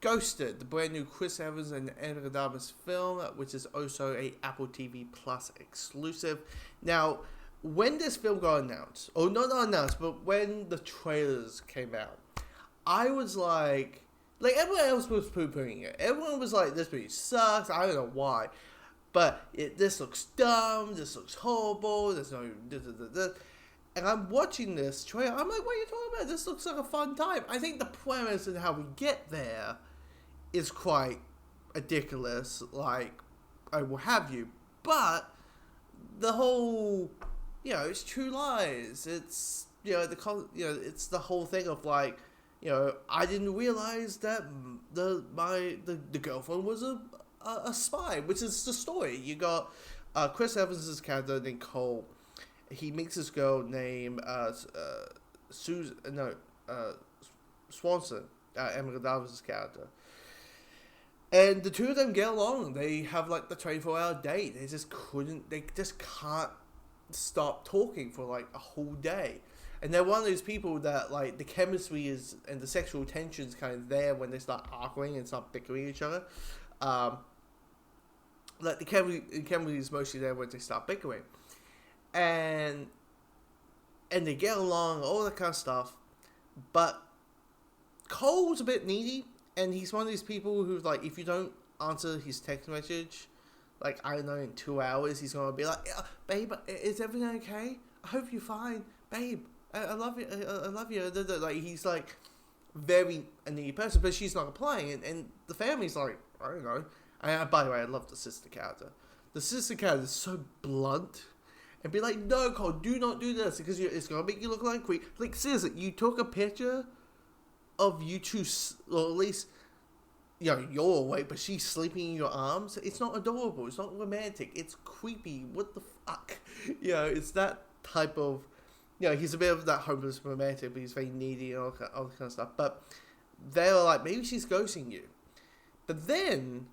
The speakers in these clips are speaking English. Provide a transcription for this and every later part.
Ghosted, the brand new Chris Evans and Ana de Armas film, which is also a Apple TV Plus exclusive. Now, when this film got announced, or not announced, but when the trailers came out, I was like everyone else was poo-pooing it. Everyone was like, this movie sucks. I don't know why. But this looks dumb. This looks horrible. There's no... And I'm watching this trailer. I'm like, what are you talking about? This looks like a fun time. I think the premise and how we get there is quite ridiculous. Like, I will have you. But the whole... it's True Lies. It's, it's the whole thing of like... I didn't realize that the girlfriend was a spy, which is the story. You got Chris Evans' character named Cole. He meets this girl named Swanson, Emma Davis' character. And the two of them get along. They have like the 24-hour date. They just can't stop talking for like a whole day. And they're one of those people that, like, the chemistry is, and the sexual tension's kind of there when they start arguing and start bickering each other. Like, the chemistry is mostly there when they start bickering. And they get along, all that kind of stuff. But Cole's a bit needy, and he's one of these people who's, like, if you don't answer his text message, like, I don't know, in 2 hours, he's going to be like, yeah, babe, is everything okay? I hope you're fine. Babe, I love you. I love you. Like, he's like very a needy person, but she's not replying, and the family's like, I don't know. And by the way, I love the sister character. The sister character is so blunt, and be like, no, Cole, do not do this because it's gonna make you look like a creep. Like, seriously, you took a picture of you two, or at least you're awake, but she's sleeping in your arms. It's not adorable. It's not romantic. It's creepy. What the fuck? It's that type of. He's a bit of that hopeless romantic, but he's very needy and all that kind of stuff. But they're like, maybe she's ghosting you. But then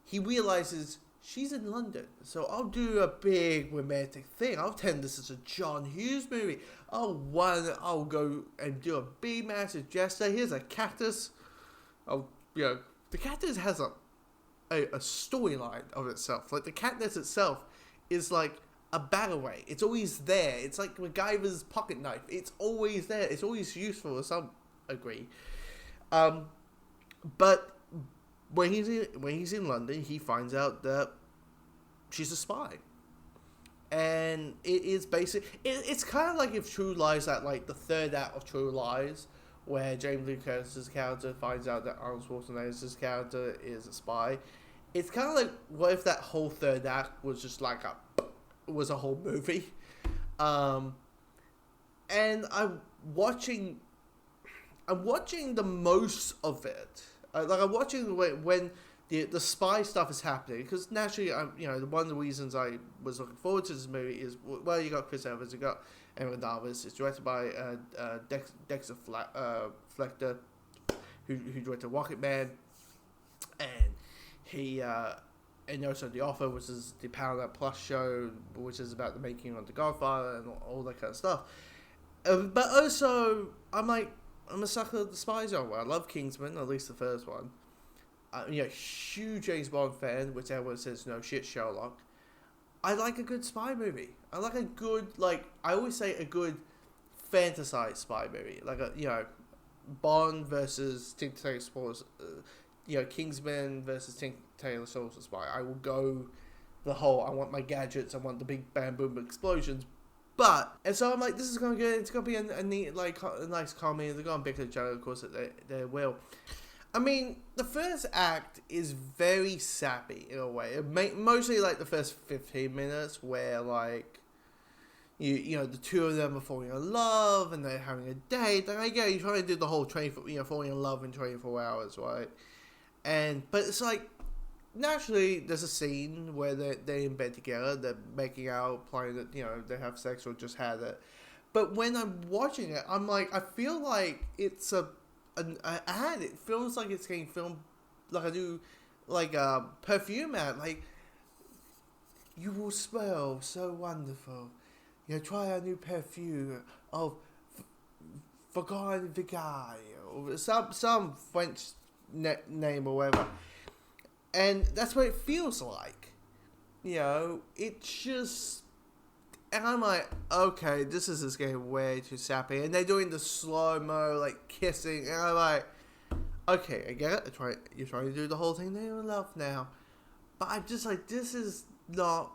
he realizes she's in London. So I'll do a big romantic thing. I'll pretend this is a John Hughes movie. I'll go and do a big massive gesture. Here's a cactus. The cactus has a storyline of itself. Like, the cactus itself is like a Batarang. It's always there. It's like MacGyver's pocket knife. It's always there. It's always useful to some degree. But when he's in London, he finds out that she's a spy. And it is it's kind of like if True Lies, that like the third act of True Lies, where James Lee Curtis's character finds out that Arnold Schwarzenegger's character is a spy. It's kind of like, what if that whole third act was just like was a whole movie. And I'm watching the most of it. I'm watching when the spy stuff is happening, because naturally, one of the reasons I was looking forward to this movie is, well, you got Chris Evans, you got Emma Davis. It's directed by Dexter Fletcher, who directed Rocketman, and he. And also The Offer, which is the Paramount Plus show, which is about the making of The Godfather and all that kind of stuff. But also, I'm a sucker of the spy genre. I love Kingsman, at least the first one. Huge James Bond fan, which everyone says, no shit, Sherlock. I like a good spy movie. I like a good, I always say a good fantasized spy movie. Like Bond versus Taylor Soldier, Kingsman versus Taylor Soldier Spy. I will go the whole, I want my gadgets, I want the big bam boom explosions. And so I'm like, this is going to be good. It's going to be a neat, a nice comedy. They're going to bicker each other, of course, they will. I mean, the first act is very sappy in a way. Mostly the first 15 minutes where the two of them are falling in love and they're having a date. And I get you're trying to do the whole falling in love in 24 hours, right? But it's naturally there's a scene where they're in bed together, they're making out, playing that, they have sex or just had it. But when I'm watching it, I'm like, I feel like it's an ad. It feels like it's getting filmed like I do, a perfume ad. You will smell so wonderful. Try our new perfume of Vaughan Vigay, or some French name or whatever. And that's what it feels like. You know, it's just... And I'm like, okay, this is just getting way too sappy. And they're doing the slow-mo, like, kissing. And I'm like, okay, I get it. You're trying to do the whole thing they love now. But I'm just like, this is not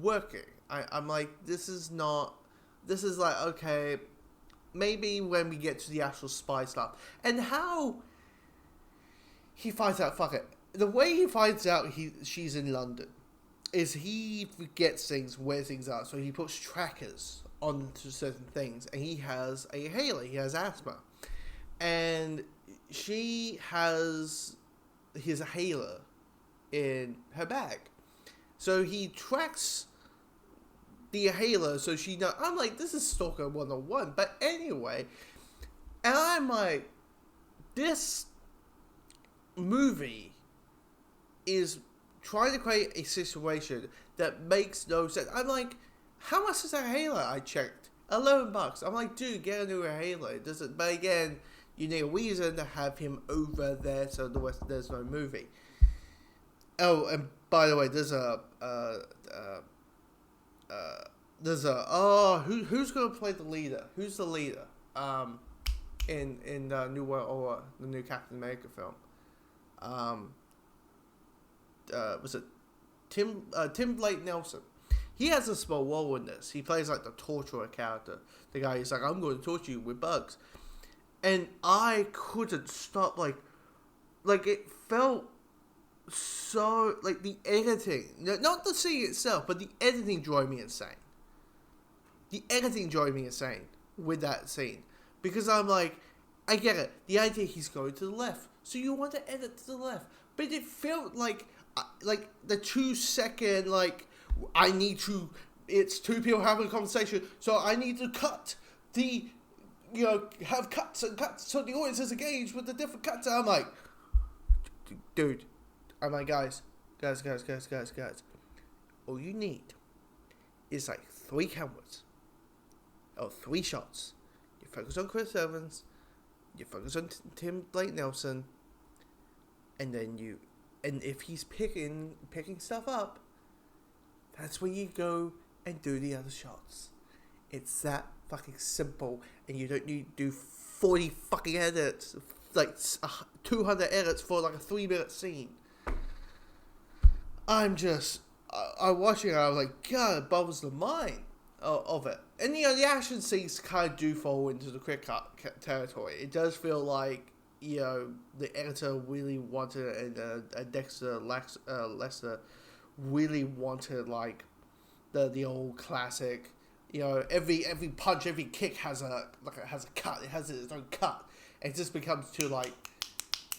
working. I'm like, this is not... This is like, okay, maybe when we get to the actual spy stuff. And how he finds out, fuck it. The way he finds out she's in London is he forgets things where things are. So he puts trackers onto certain things. And he has a inhaler. He has asthma. And she has his inhaler in her bag. So he tracks the inhaler so she knows. I'm like, this is Stalker 101. But anyway, and I'm like, this movie is trying to create a situation that makes no sense. I'm like, how much is a inhaler? I checked. $11. I'm like, dude, get a new inhaler. It doesn't, but again, you need a reason to have him over there so there's no movie. Oh, and by the way, who's gonna play the leader? Who's the leader? In the new World or the new Captain America film? Was it Tim Blake Nelson? He has a small role in this. He plays like the torturer character. The guy who's like, I'm going to torture you with bugs. And I couldn't stop, like it felt so, like the editing, not the scene itself, but the editing drove me insane. The editing drove me insane with that scene. Because I'm like, I get it. The idea he's going to the left. So you want to edit to the left. But it felt like the 2 second, like, it's two people having a conversation, so I need to cut the, have cuts and cuts so the audience is engaged with the different cuts. And I'm like, dude, I'm like, guys. All you need is like 3 cameras. Or 3 shots. You focus on Chris Evans. You focus on Tim Blake Nelson. And then and if he's picking stuff up, that's when you go and do the other shots. It's that fucking simple. And you don't need to do 40 fucking edits. Like 200 edits for like a 3-minute scene. I'm watching it, I was like, God, it boggles the mind of it. And, the action scenes kind of do fall into the quick cut territory. It does feel like, the editor really wanted, and Dexter Lester really wanted, like, the old classic, every punch, every kick has a cut. It has its own cut. It just becomes too, like,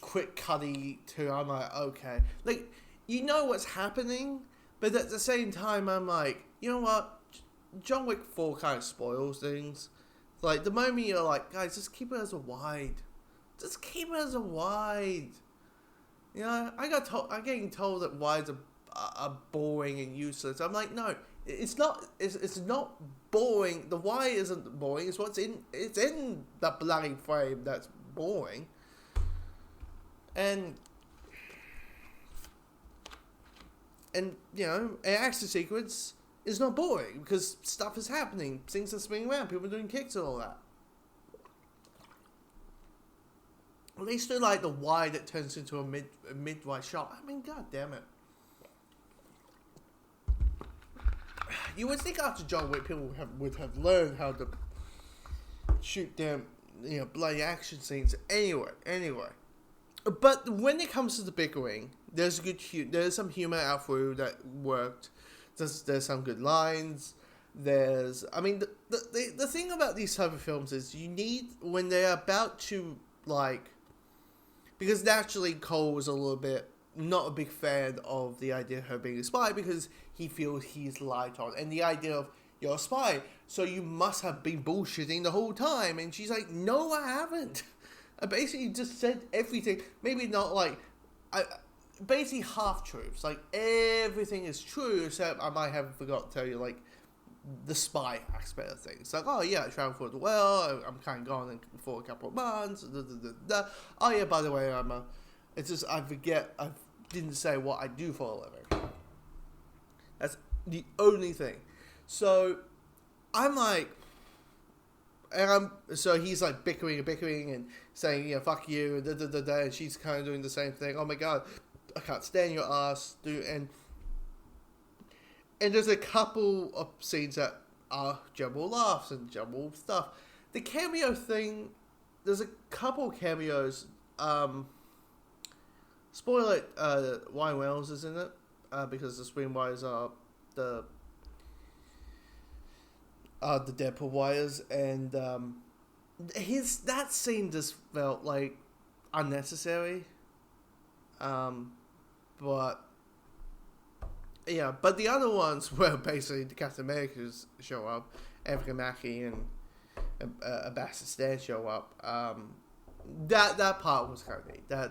quick cutty too. I'm like, okay. Like, what's happening, but at the same time, I'm like, you know what? John Wick 4 kind of spoils things. Like, the moment you're like, guys, just keep it as a wide. Just keep it as a wide. I'm getting told that wides are boring and useless. I'm like, no, it's not. It's not boring. The wide isn't boring. It's it's in the bloody frame that's boring. And an action sequence is not boring because stuff is happening, things are spinning around, people are doing kicks and all that. At least do like the wide that turns into a mid-wide shot. I mean, god damn it. You would think after John Wick, people would have learned how to shoot them, bloody action scenes. Anyway. But when it comes to the bickering, there's some humor out through that worked. There's some good lines. The thing about these type of films is you need, when they're about to, like, because naturally Cole was a little bit not a big fan of the idea of her being a spy because he feels he's lied on, and the idea of, you're a spy, so you must have been bullshitting the whole time. And she's like, no, I haven't. I basically just said everything. Maybe not like, basically half-truths. Like, everything is true, except I might have forgot to tell you, like, the spy aspect of things. Like, oh yeah, I traveled for the world, I'm kind of gone for a couple of months, Oh yeah, by the way, I'm It's just I forget. I didn't say what I do for a living. That's the only thing. So I'm like, so he's like bickering and saying, fuck you, and and she's kind of doing the same thing. Oh my god, I can't stand your ass, dude. And there's a couple of scenes that are general laughs and general stuff. The cameo thing, there's a couple cameos. Spoiler it, Ryan Reynolds is in it, because the screenwriters are the Deadpool wires, and that scene just felt like unnecessary. But the other ones were basically the Captain America's show up, Anthony Mackie and Sebastian Stan show up. That part was kind of neat. I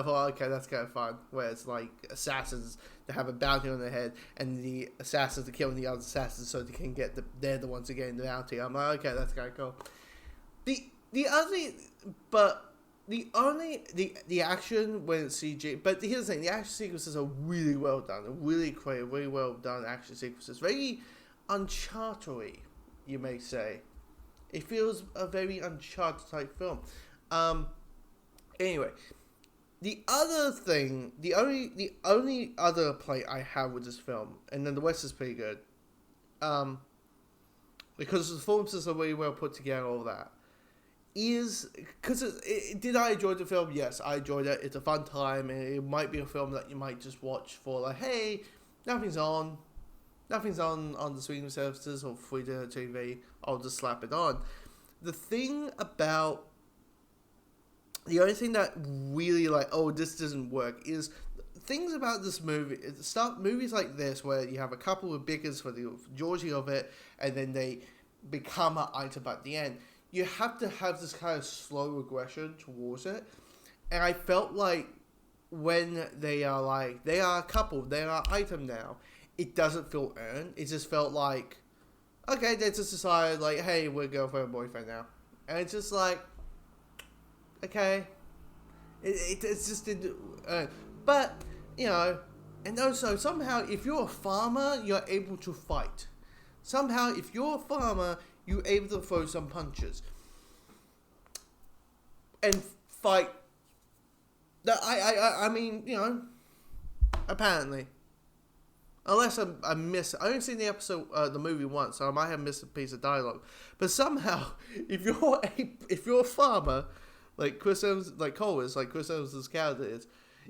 thought, okay, that's kind of fun. Where it's like assassins that have a bounty on their head, and the assassins are killing the other assassins so they can get they're the ones that get the bounty. I'm like, okay, that's kind of cool. The action when it's CG, but here's the thing: the action sequences are really well done, really creative, really well done action sequences. Very Uncharted-y, you may say. It feels a very Uncharted type film. Anyway, the other thing, the only other play I have with this film, and then the rest is pretty good, because the performances are really well put together, all that, is, because did I enjoy the film? Yes, I enjoyed it. It's a fun time, and it might be a film that you might just watch for, like, hey, nothing's on the streaming services or free to TV, I'll just slap it on. The only thing that really, like, oh, this doesn't work, is things about this movie. Movies like this, where you have a couple of bickers for the majority of it, and then they become an item at the end. You have to have this kind of slow regression towards it. And I felt like when they are a couple, they are an item now, it doesn't feel earned. It just felt like, okay, they just decided, like, hey, we're girlfriend and boyfriend now. And it's just like, okay, it's just didn't. But and also somehow, if you're a farmer, you're able to fight. Somehow, if you're a farmer, you're able to throw some punches and fight. That I mean, apparently, unless I miss. I only seen the episode, the movie once, so I might have missed a piece of dialogue. But somehow, if you're a farmer, like Chris Evans, like Cole is, like Chris Evans' character is,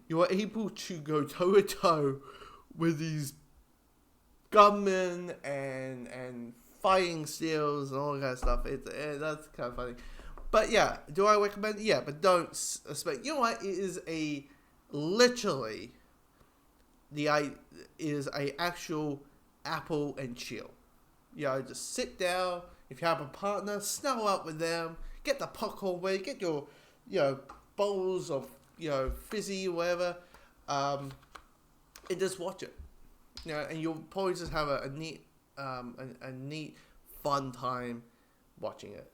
you are able to go toe to toe with these gunmen and fighting steels and all that kind of stuff. That's kind of funny. But yeah, do I recommend it? Yeah, but don't expect. You know what? It is literally actual apple and chill. Just sit down. If you have a partner, snuggle up with them. Get the popcorn ready. Get your bowls of fizzy or whatever, and just watch it. And you'll probably just have a neat fun time watching it.